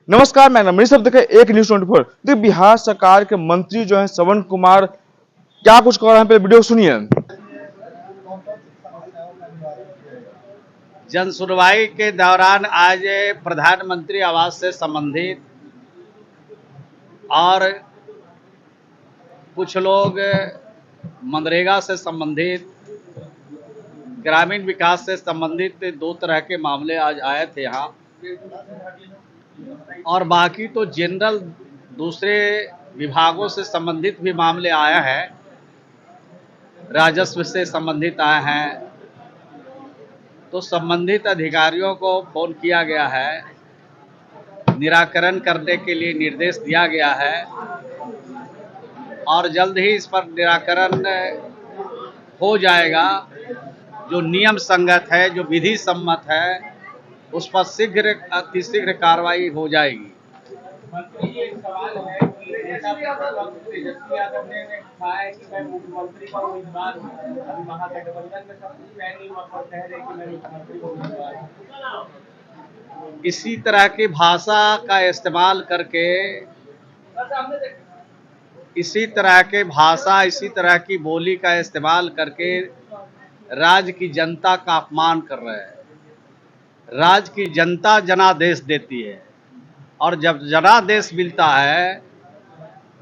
नमस्कार, मैं नमनी शब्द के एक न्यूज 24। देखिए, बिहार सरकार के मंत्री जो हैं श्रवण कुमार क्या कुछ कह रहे हैं, पहले वीडियो सुनिए। जन सुनवाई के दौरान आज प्रधानमंत्री आवास से संबंधित और कुछ लोग मनरेगा से संबंधित, ग्रामीण विकास से संबंधित दो तरह के मामले आज आए थे यहाँ, और बाकी तो जनरल दूसरे विभागों से संबंधित भी मामले आए हैं, राजस्व से संबंधित आए हैं। तो संबंधित अधिकारियों को फोन किया गया है, निराकरण करने के लिए निर्देश दिया गया है और जल्द ही इस पर निराकरण हो जाएगा। जो नियम संगत है, जो विधि सम्मत है, उस पर शीघ्र अतिशीघ्र कार्रवाई हो जाएगी। मंत्री जी, एक सवाल है कि तेजस्वी यादव ने कहा है कि मैं मुख्यमंत्री का उम्मीदवार हूँ। अभी महागठबंधन में सब कुछ तय नहीं हुआ पर कह रहे कि मैं मुख्यमंत्री का उम्मीदवार हूँ। इसी तरह की भाषा का इस्तेमाल करके, इसी तरह की बोली का इस्तेमाल करके राज्य की जनता का अपमान कर रहे हैं। राज्य की जनता जनादेश देती है और जब जनादेश मिलता है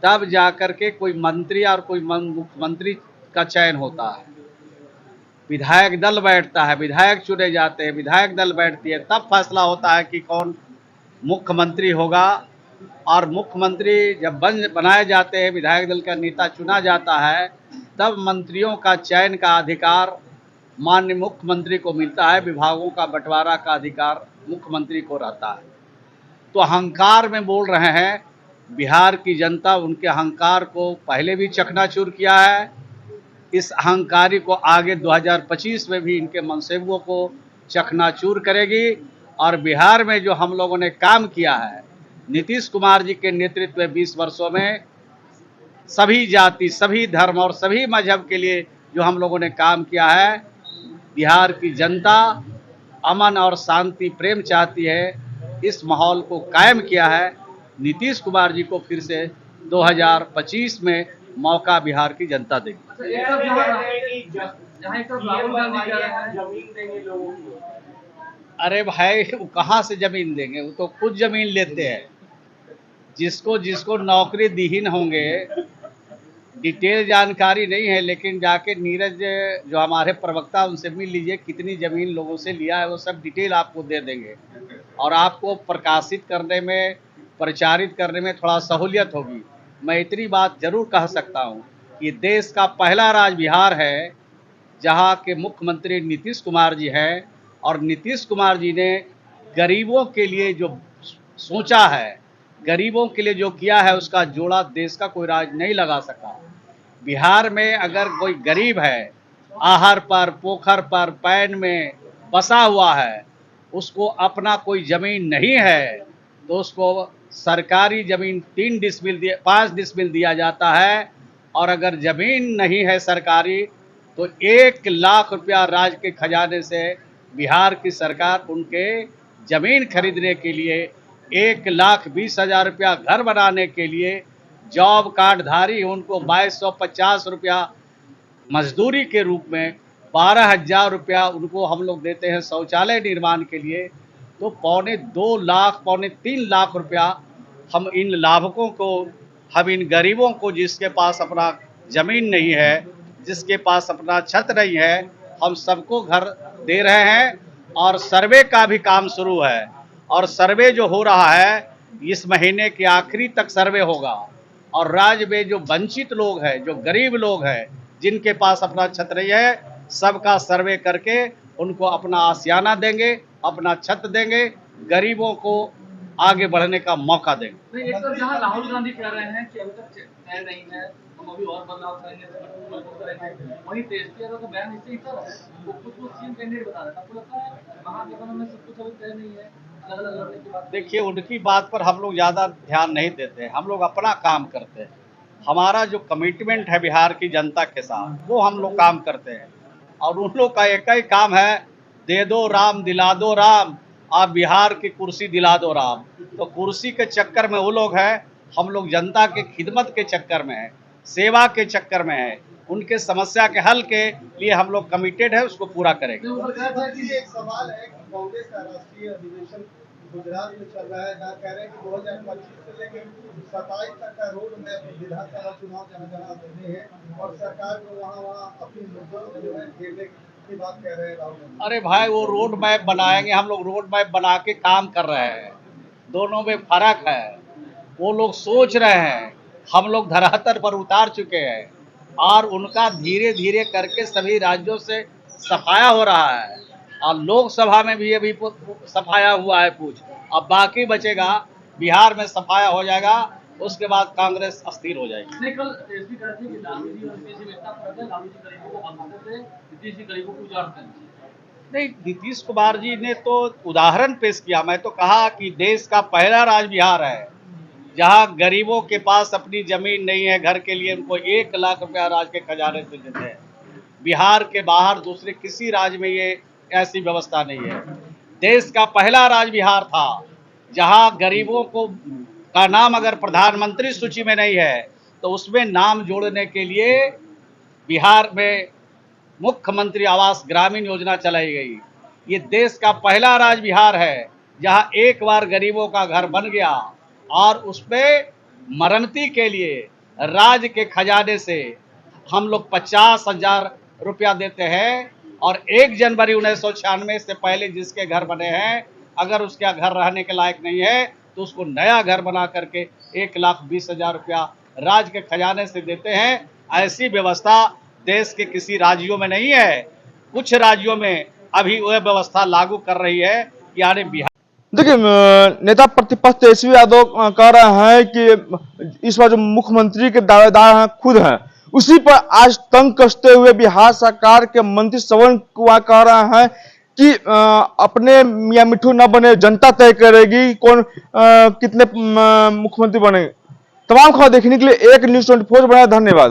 तब जाकर के कोई मंत्री और कोई मुख्यमंत्री का चयन होता है। विधायक दल बैठता है, विधायक चुने जाते हैं, विधायक दल बैठती है, तब फैसला होता है कि कौन मुख्यमंत्री होगा। और मुख्यमंत्री जब बनाए जाते हैं, विधायक दल का नेता चुना जाता है, तब मंत्रियों का चयन का अधिकार माननीय मुख्यमंत्री को मिलता है, विभागों का बंटवारा का अधिकार मुख्यमंत्री को रहता है। तो अहंकार में बोल रहे हैं। बिहार की जनता उनके अहंकार को पहले भी चकनाचूर किया है, इस अहंकारी को आगे 2025 में भी इनके मनसूबों को चकनाचूर करेगी। और बिहार में जो हम लोगों ने काम किया है नीतीश कुमार जी के नेतृत्व में 20 वर्षों में, सभी जाति, सभी धर्म और सभी मजहब के लिए जो हम लोगों ने काम किया है, बिहार की जनता अमन और शांति प्रेम चाहती है। इस माहौल को कायम किया है। नीतीश कुमार जी को फिर से 2025 में मौका बिहार की जनता देगी। अरे भाई, वो कहाँ से जमीन देंगे? वो तो खुद जमीन लेते हैं। जिसको जिसको नौकरी दीहीन होंगे, डिटेल जानकारी नहीं है, लेकिन जाके नीरज जो हमारे प्रवक्ता, उनसे मिल लीजिए, कितनी ज़मीन लोगों से लिया है, वो सब डिटेल आपको दे देंगे और आपको प्रकाशित करने में, प्रचारित करने में थोड़ा सहूलियत होगी। मैं इतनी बात ज़रूर कह सकता हूँ कि देश का पहला राज्य बिहार है जहाँ के मुख्यमंत्री नीतीश कुमार जी हैं, और नीतीश कुमार जी ने गरीबों के लिए जो सोचा है, गरीबों के लिए जो किया है, उसका जोड़ा देश का कोई राज्य नहीं लगा सका। बिहार में अगर कोई गरीब है, आहर पर, पोखर पर, पैन में बसा हुआ है, उसको अपना कोई ज़मीन नहीं है, तो उसको सरकारी ज़मीन 5 डिसमिल दिया जाता है। और अगर ज़मीन नहीं है सरकारी, तो 1 लाख रुपया राज्य के खजाने से बिहार की सरकार उनके ज़मीन खरीदने के लिए, 1,20,000 रुपया घर बनाने के लिए, जॉब कार्ड धारी उनको 2250 रुपया मजदूरी के रूप में, 12,000 रुपया उनको हम लोग देते हैं शौचालय निर्माण के लिए। तो 2.25 लाख, 3.25 लाख रुपया हम इन लाभुकों को, हम इन गरीबों को, जिसके पास अपना ज़मीन नहीं है, जिसके पास अपना छत नहीं है, हम सबको घर दे रहे हैं। और सर्वे का भी काम शुरू है, और सर्वे जो हो रहा है इस महीने के आखिरी तक सर्वे होगा। और राज्य में जो वंचित लोग हैं, जो गरीब लोग हैं, जिनके पास अपना छत नहीं है, सबका सर्वे करके उनको अपना आशियाना देंगे, अपना छत देंगे, गरीबों को आगे बढ़ने का मौका देंगे। एक तरफ जहां राहुल गांधी कह रहे हैं कि अभी तक तय नहीं है, हम अभी और बदलाव करेंगे, वहीं तेजस्वी यादव का बयान इससे ही था, वो खुद को सीएम कैंडिडेट बता रहा था। आपको लगता है महागठबंधन में सब कुछ अभी तय नहीं है, अलग अलग लड़ने की बात? देखिए, उनकी बात पर हम लोग ज़्यादा ध्यान नहीं देते, हम लोग अपना काम करते हैं। हमारा जो कमिटमेंट है बिहार की जनता के साथ, वो हम लोग काम करते हैं। और उन लोग का एक ही काम है, दे दो राम, दिला दो राम, आप बिहार की कुर्सी दिला दो राम। तो कुर्सी के चक्कर में वो लोग हैं, हम लोग जनता के खिदमत के चक्कर में है, सेवा के चक्कर में है, उनके समस्या के हल के लिए हम लोग कमिटेड है, उसको पूरा करेंगे। एक सवाल है कि कांग्रेस का राष्ट्रीय अधिवेशन गुजरात में चल रहा है, जहाँ कह रहे हैं कि 2025 से लेकर 27 तक का रोड मैप विधानसभा चुनाव जहाँ देने हैं और सरकार को वहाँ अपनी मुद्दों को जो है घेरने की बात कह रहे हैं राहुल गांधी। अरे भाई, वो रोड मैप बनाएंगे, हम लोग रोड मैप बना के काम कर रहे हैं, दोनों में फर्क है। वो लोग सोच रहे हैं, हम लोग धरातल पर उतार चुके हैं और उनका धीरे धीरे करके सभी राज्यों से सफाया हो रहा है और लोकसभा में भी अभी सफाया हुआ है कुछ, अब बाकी बचेगा, बिहार में सफाया हो जाएगा, उसके बाद कांग्रेस अस्थिर हो जाएगी। कल एसपी कह रहे थे कि लालू जी और नीतीश जी में इतना फर्क है, लालू जी गरीबों को भगाते थे, नीतीश जी गरीबों को उजाड़ते थे। नहीं, नीतीश कुमार जी ने तो उदाहरण पेश किया। मैं तो कहा कि देश का पहला राज्य बिहार है जहां गरीबों के पास अपनी जमीन नहीं है, घर के लिए उनको 1 लाख रुपया राज्य के खजाने से देते हैं। बिहार के बाहर दूसरे किसी राज्य में ये ऐसी व्यवस्था नहीं है। देश का पहला राज्य बिहार था जहां गरीबों को का नाम अगर प्रधानमंत्री सूची में नहीं है तो उसमें नाम जोड़ने के लिए बिहार में मुख्यमंत्री आवास ग्रामीण योजना चलाई गई। ये देश का पहला राज्य बिहार है जहां एक बार गरीबों का घर बन गया और उसमें मरम्मती के लिए राज्य के खजाने से हम लोग 50,000 रुपया देते हैं और 1 जनवरी 1996 से पहले जिसके घर बने हैं, अगर उसका घर रहने के लायक नहीं है तो उसको नया घर बना करके 1,20,000 रुपया राज्य के खजाने से देते हैं। ऐसी व्यवस्था देश के किसी राज्यों में नहीं है। कुछ राज्यों में अभी वह व्यवस्था लागू कर रही है, यानी बिहार। देखिए, नेता प्रतिपक्ष तेजस्वी यादव कह रहे हैं कि इस बार जो मुख्यमंत्री के दावेदार हैं खुद हैं, उसी पर आज तंग कसते हुए बिहार सरकार के मंत्री श्रवण कुमार कह रहे हैं कि अपने मियां मिठू न बने, जनता तय करेगी कौन कितने मुख्यमंत्री बने। तमाम खबर देखने के लिए एक न्यूज़ 24 बनाए। धन्यवाद।